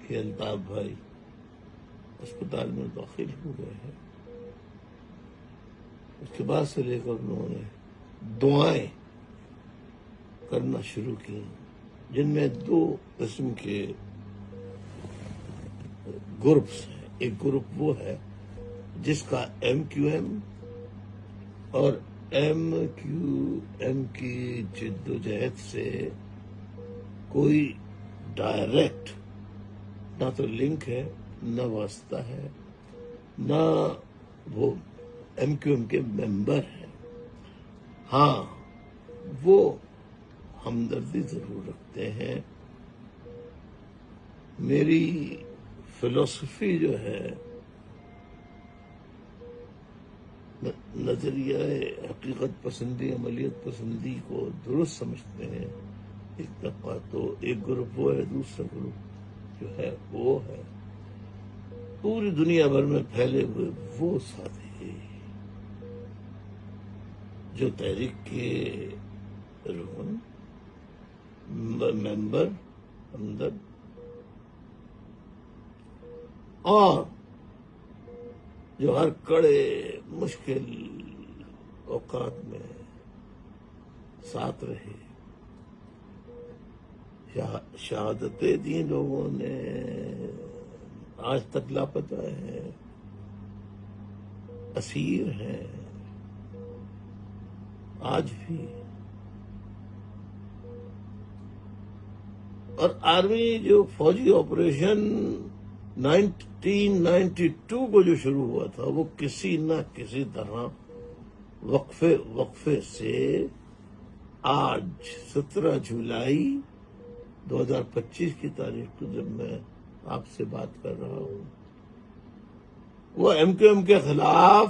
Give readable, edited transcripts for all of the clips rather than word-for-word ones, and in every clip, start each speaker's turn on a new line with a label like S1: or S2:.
S1: کہ الطاف بھائی اسپتال میں داخل ہو گئے ہیں، اس کے بعد سے لے کر انہوں نے دعائیں کرنا شروع کی، جن میں 2 قسم کے گروپس ہیں۔ ایک گروپ وہ ہے جس کا MQM اور MQM کی جدوجہد سے کوئی ڈائریکٹ نہ تو لنک ہے، نہ واسطہ ہے، نہ وہ MQM کے ممبر ہیں۔ ہاں، وہ ہمدردی ضرور رکھتے ہیں۔ میری فلسفی جو ہے، نظریہ حقیقت پسندی، عملیت پسندی کو درست سمجھتے ہیں ایک طبقہ، تو ایک گروپ وہ ہے، دوسرا گروپ جو ہے وہ ہے پوری دنیا بھر میں پھیلے ہوئے وہ ساتھی جو تحریک کے رکن، ممبر، ہمدرد اور جو ہر کڑے مشکل اوقات میں ساتھ رہے، شہادتیں دی لوگوں نے، آج تک لاپتہ ہیں، اسیر ہیں، آج بھی۔ اور آرمی جو فوجی آپریشن 1992 کو جو شروع ہوا تھا، وہ کسی نہ کسی طرح وقفے سے آج 17 جولائی 2025 کی تاریخ کو جب میں آپ سے بات کر رہا ہوں، وہ MQM کے خلاف،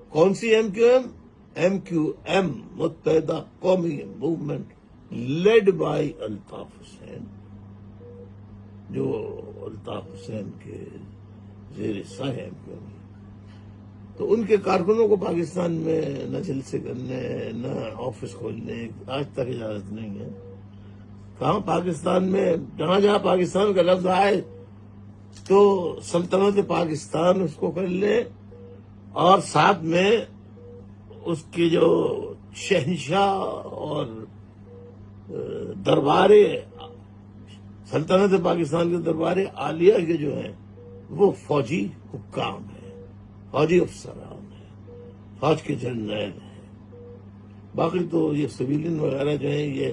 S1: کون سی MQM متحدہ قومی movement led by Altaf Hussain, جو الطاف حسین کے زیر سایہ MQM ہے، تو ان کے کارکنوں کو پاکستان میں نہ جلسے کرنے، نہ آفس کھولنے آج تک اجازت نہیں ہے۔ کہاں پاکستان میں، جہاں جہاں پاکستان کا لفظ آئے تو سلطنت پاکستان اس کو کر لے، اور ساتھ میں اس کے جو شہنشاہ اور دربارے، سلطنت پاکستان کے دربارے عالیہ کے جو ہیں وہ فوجی حکام ہیں، فوجی افسران ہیں، فوج کے جنرل ہیں۔ باقی تو یہ سویلین وغیرہ جو ہیں یہ